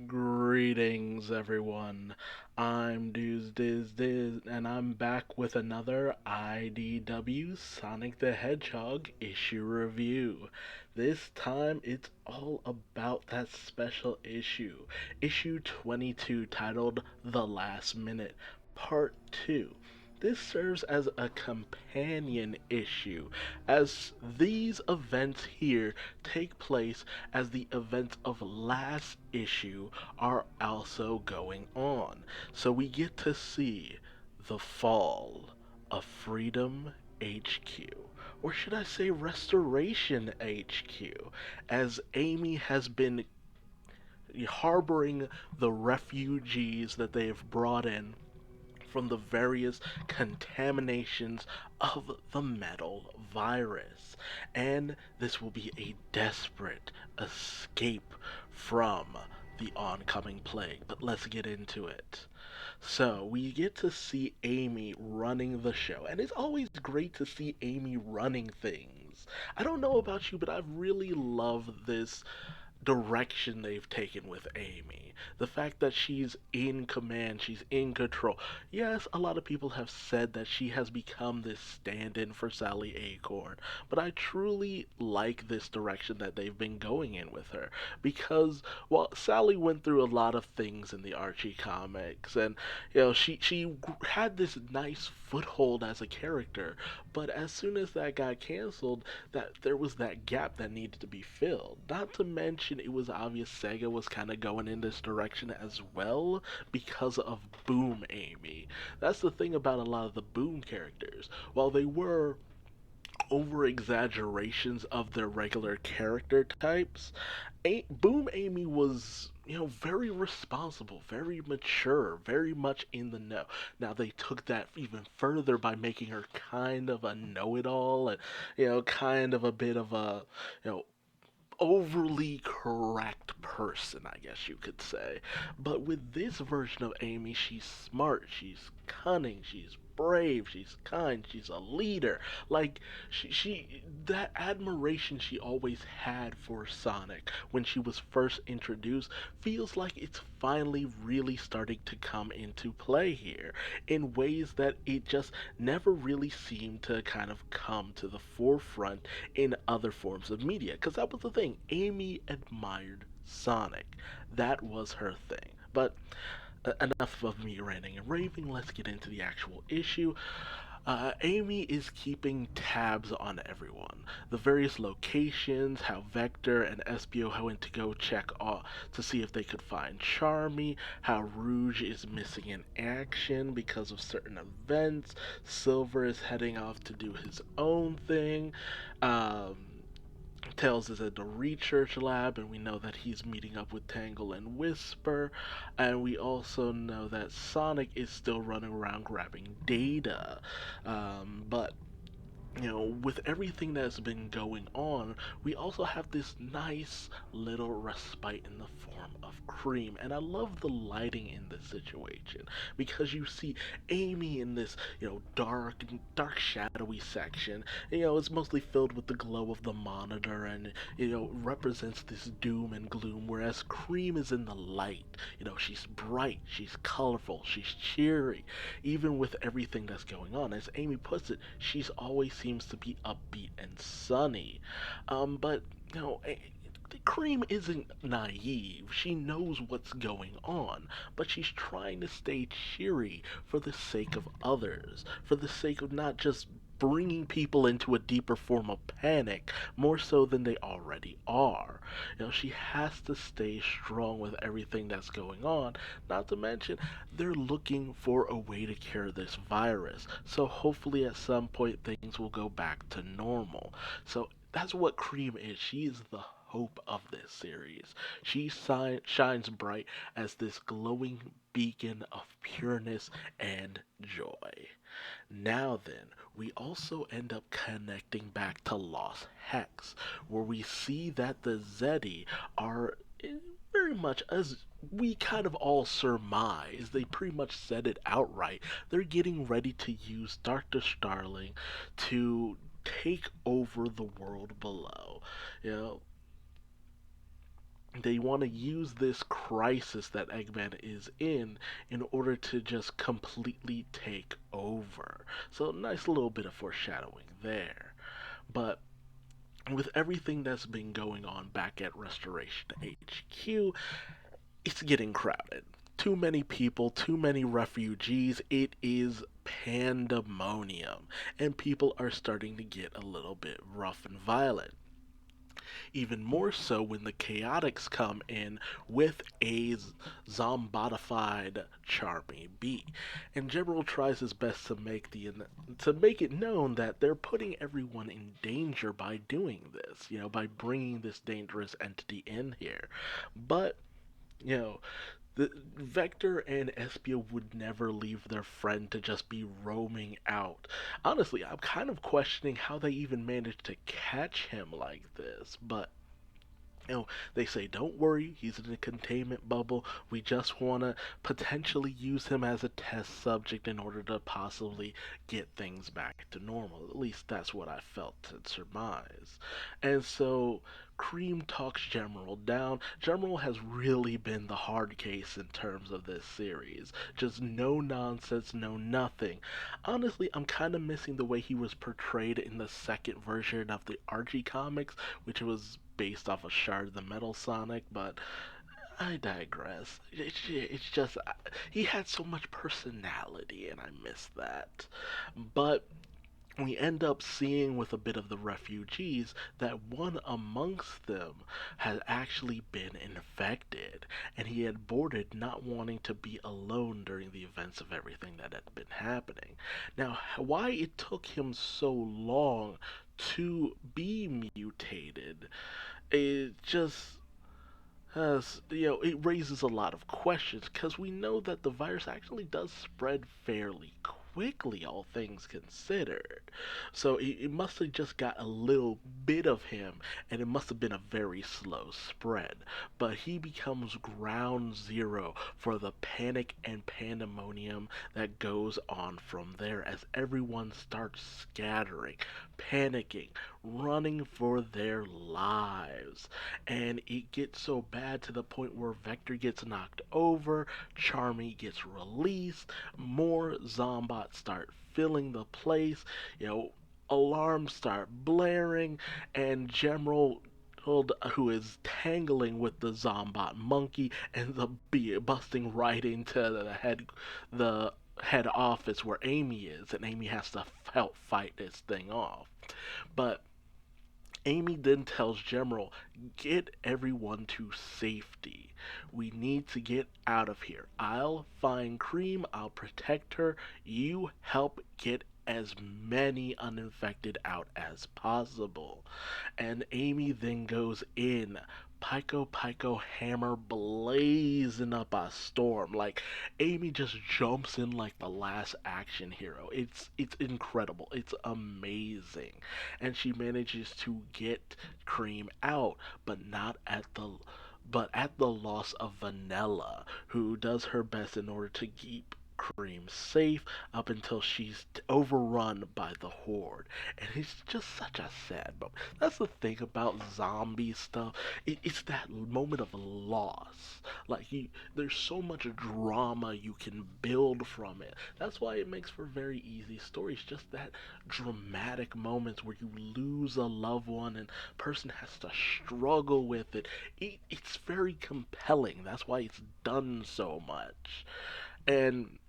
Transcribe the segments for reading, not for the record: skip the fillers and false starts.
Greetings, everyone. I'm Duuz-Diz-Din, and I'm back with another IDW Sonic the Hedgehog issue review. This time, it's all about that special issue 22, titled The Last Minute, Part 2. This serves as a companion issue, as these events here take place as the events of last issue are also going on. So we get to see the fall of Freedom HQ. Or should I say Restoration HQ, as Amy has been harboring the refugees that they have brought in from the various contaminations of the metal virus. And this will be a desperate escape from the oncoming plague. But let's get into it. So, we get to see Amy running the show, and it's always great to see Amy running things. I don't know about you, but I really love this direction they've taken with Amy. The fact that she's in command, she's in control. Yes, a lot of people have said that she has become this stand in for Sally Acorn, but I truly like this direction that they've been going in with her because, well, Sally went through a lot of things in the Archie comics, and she had this nice foothold as a character, but as soon as that got canceled, that there was that gap that needed to be filled. Not to mention, it was obvious Sega was kind of going in this direction as well because of Boom Amy. That's the thing about a lot of the Boom characters. While they were over exaggerations of their regular character types, Boom Amy was, very responsible, very mature, very much in the know. Now they took that even further by making her kind of a know-it-all and, kind of a bit of a, you know, overly correct person, I guess you could say. But with this version of Amy, she's smart, she's cunning, she's brave, she's kind, she's a leader. Like she that admiration she always had for Sonic when she was first introduced feels like it's finally really starting to come into play here in ways that it just never really seemed to kind of come to the forefront in other forms of media. Because that was the thing. Amy admired Sonic. That was her thing. But enough of me ranting and raving. Let's get into the actual issue. Amy is keeping tabs on everyone. The various locations, how Vector and Espio went to go check to see if they could find Charmy, how Rouge is missing in action because of certain events, Silver is heading off to do his own thing. Um, Tails is at the research lab, and we know that he's meeting up with Tangle and Whisper. And we also know that Sonic is still running around grabbing data. But with everything that's been going on, we also have this nice little respite in the form of Cream. And I love the lighting in this situation because you see Amy in this, dark, shadowy section. It's mostly filled with the glow of the monitor and, represents this doom and gloom, whereas Cream is in the light. She's bright, she's colorful, she's cheery, even with everything that's going on. As Amy puts it, she's always seems to be upbeat and sunny. But Cream isn't naive. She knows what's going on, but she's trying to stay cheery for the sake of others, for the sake of not just bringing people into a deeper form of panic more so than they already are. She has to stay strong with everything that's going on, not to mention they're looking for a way to cure this virus. So hopefully at some point things will go back to normal. So that's what Cream is. She is the hope of this series. She shines bright as this glowing beacon of pureness and joy. Now then, we also end up connecting back to Lost Hex, where we see that the Zeddy are very much as we kind of all surmise. They pretty much said it outright. They're getting ready to use Dr. Starling to take over the world below. You know, they want to use this crisis that Eggman is in order to just completely take over. So, nice little bit of foreshadowing there. But with everything that's been going on back at Restoration HQ, it's getting crowded. Too many people, too many refugees. It is pandemonium. And people are starting to get a little bit rough and violent. Even more so when the Chaotix come in with a zombified Charmy Bee. And General tries his best to make it known that they're putting everyone in danger by doing this, by bringing this dangerous entity in here. But you know, the Vector and Espia would never leave their friend to just be roaming out. Honestly, I'm kind of questioning how they even managed to catch him like this, but they say, don't worry, he's in a containment bubble. We just want to potentially use him as a test subject in order to possibly get things back to normal. At least that's what I felt and surmise. And so Cream talks General down. General has really been the hard case in terms of this series. Just no nonsense, no nothing. Honestly, I'm kind of missing the way he was portrayed in the second version of the Archie comics, which was based off of Shard the Metal Sonic, but I digress. It's just, he had so much personality, and I miss that. But we end up seeing with a bit of the refugees that one amongst them had actually been infected, and he had boarded not wanting to be alone during the events of everything that had been happening. Now, why it took him so long to be mutated, it just it raises a lot of questions because we know that the virus actually does spread fairly quickly, all things considered. So it must have just got a little bit of him, and it must have been a very slow spread. But he becomes ground zero for the panic and pandemonium that goes on from there as everyone starts scattering, panicking, running for their lives. And it gets so bad to the point where Vector gets knocked over, Charmy gets released, more zombots start filling the place, you know, alarms start blaring, and General who is tangling with the zombot monkey ends up busting right into the head office where Amy is, and Amy has to help fight this thing off. But Amy then tells General, get everyone to safety. We need to get out of here. I'll find Cream, I'll protect her. You help get as many uninfected out as possible. And Amy then goes in. Pico Pico hammer blazing up a storm. Like Amy just jumps in like the last action hero. It's incredible. It's amazing. And she manages to get Cream out, but not at the but at the loss of Vanilla, who does her best in order to keep Cream safe up until she's overrun by the Horde. And it's just such a sad moment. That's the thing about zombie stuff. It's that moment of loss. There's so much drama you can build from it. That's why it makes for very easy stories. Just that dramatic moments where you lose a loved one and person has to struggle with it. It's very compelling. That's why it's done so much. And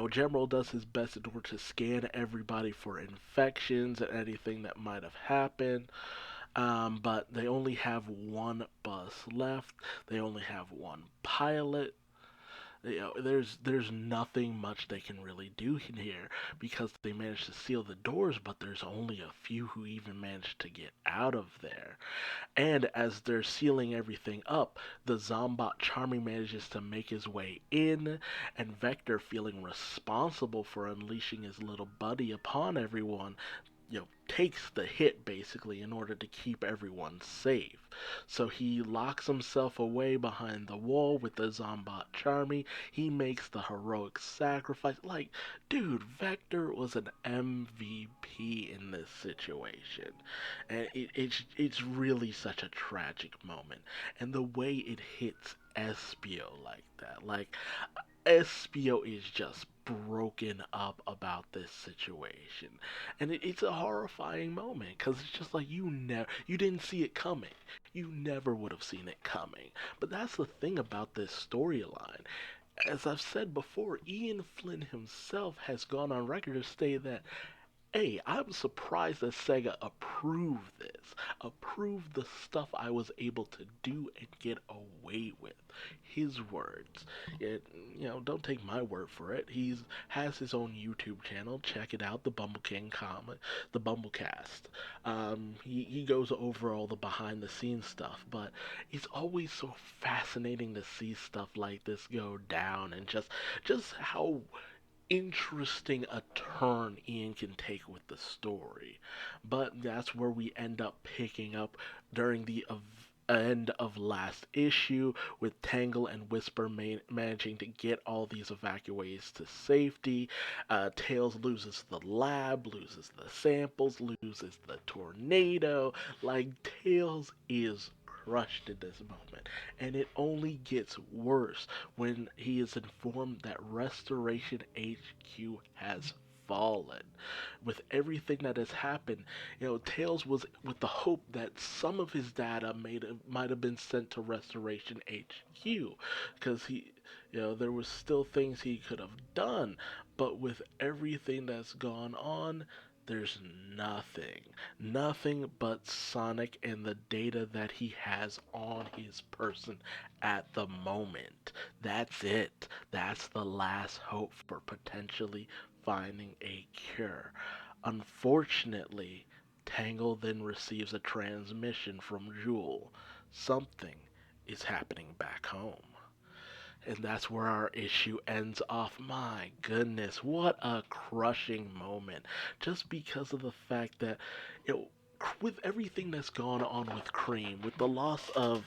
General does his best in order to scan everybody for infections and anything that might have happened. But they only have one bus left. They only have one pilot. There's nothing much they can really do in here because they managed to seal the doors, but there's only a few who even managed to get out of there. And as they're sealing everything up, the Zombot Charming manages to make his way in, and Vector, feeling responsible for unleashing his little buddy upon everyone, takes the hit basically in order to keep everyone safe. So he locks himself away behind the wall with the Zombat Charmy. He makes the heroic sacrifice. Like, dude, Vector was an MVP in this situation. And it's really such a tragic moment. And the way it hits Espio like that. Like, Espio is just broken up about this situation, and it's a horrifying moment because it's just like you didn't see it coming. You never would have seen it coming. But that's the thing about this storyline. As I've said before, Ian Flynn himself has gone on record to say that, hey, I'm surprised that Sega approved this, approved the stuff I was able to do and get away with. His words. It, don't take my word for it. He's has his own YouTube channel. Check it out, the Bumble King comic, the Bumblecast. He goes over all the behind the scenes stuff, but it's always so fascinating to see stuff like this go down and just how interesting a turn Ian can take with the story. But that's where we end up picking up during the end of last issue, with Tangle and Whisper managing to get all these evacuees to safety. Tails loses the lab, loses the samples, loses the tornado. Like, Tails is crushed in this moment, and it only gets worse when he is informed that Restoration HQ has fallen. With everything that has happened, Tails was with the hope that some of his data might have been sent to Restoration HQ, because there was still things he could have done, but with everything that's gone on, there's nothing but Sonic and the data that he has on his person at the moment. That's it. That's the last hope for potentially finding a cure. Unfortunately, Tangle then receives a transmission from Jewel. Something is happening back home. And that's where our issue ends off. My goodness, what a crushing moment. Just because of the fact that, you know, with everything that's gone on with Cream, with the loss of,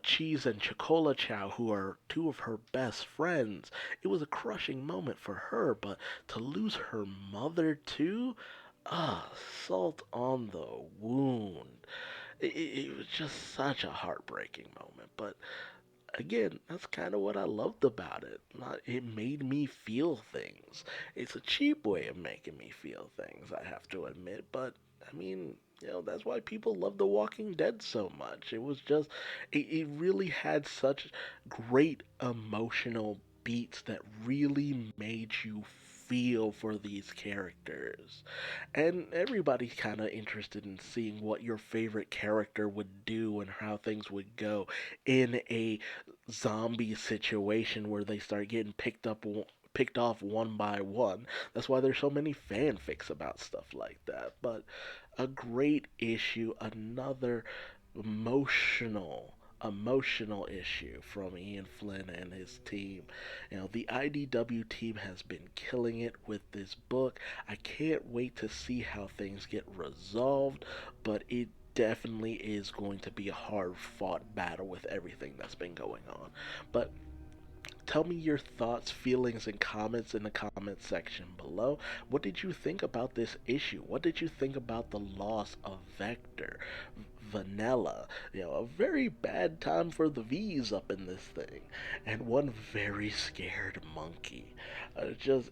Cheese and Chocola Chow, who are two of her best friends, it was a crushing moment for her. But to lose her mother too, salt on the wound. It was just such a heartbreaking moment. But again, that's kind of what I loved about it. It made me feel things. It's a cheap way of making me feel things, I have to admit, but I mean, that's why people love The Walking Dead so much. It was just, it really had such great emotional beats that really made you feel for these characters. And everybody's kind of interested in seeing what your favorite character would do and how things would go in a zombie situation where they start getting picked off one by one. That's why there's so many fanfics about stuff like that. But a great issue, another emotional issue from Ian Flynn and his team. The IDW team has been killing it with this book. I can't wait to see how things get resolved, but it definitely is going to be a hard fought battle with everything that's been going on. But tell me your thoughts, feelings, and comments in the comment section below. What did you think about this issue? What did you think about the loss of Vector? Vanilla, a very bad time for the V's up in this thing, and one very scared monkey.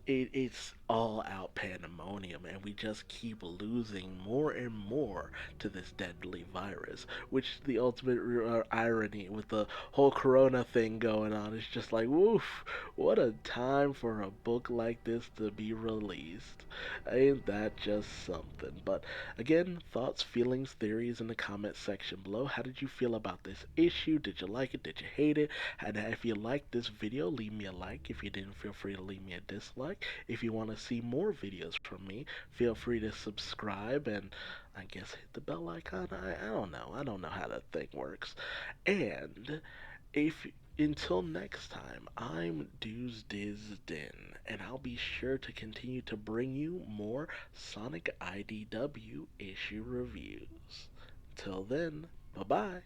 It's all out pandemonium, and we just keep losing more and more to this deadly virus. Which the ultimate irony with the whole Corona thing going on is just like, woof! What a time for a book like this to be released. Ain't that just something? But again, thoughts, feelings, theories in the comment section below. How did you feel about this issue? Did you like it? Did you hate it? And if you liked this video, leave me a like. If you didn't, feel free to leave me a dislike. If you want to see more videos from me, feel free to subscribe and I guess hit the bell icon. I don't know. I don't know how that thing works. And if Until next time, I'm Duuz-Diz-Din, and I'll be sure to continue to bring you more Sonic IDW issue reviews. Till then, bye bye.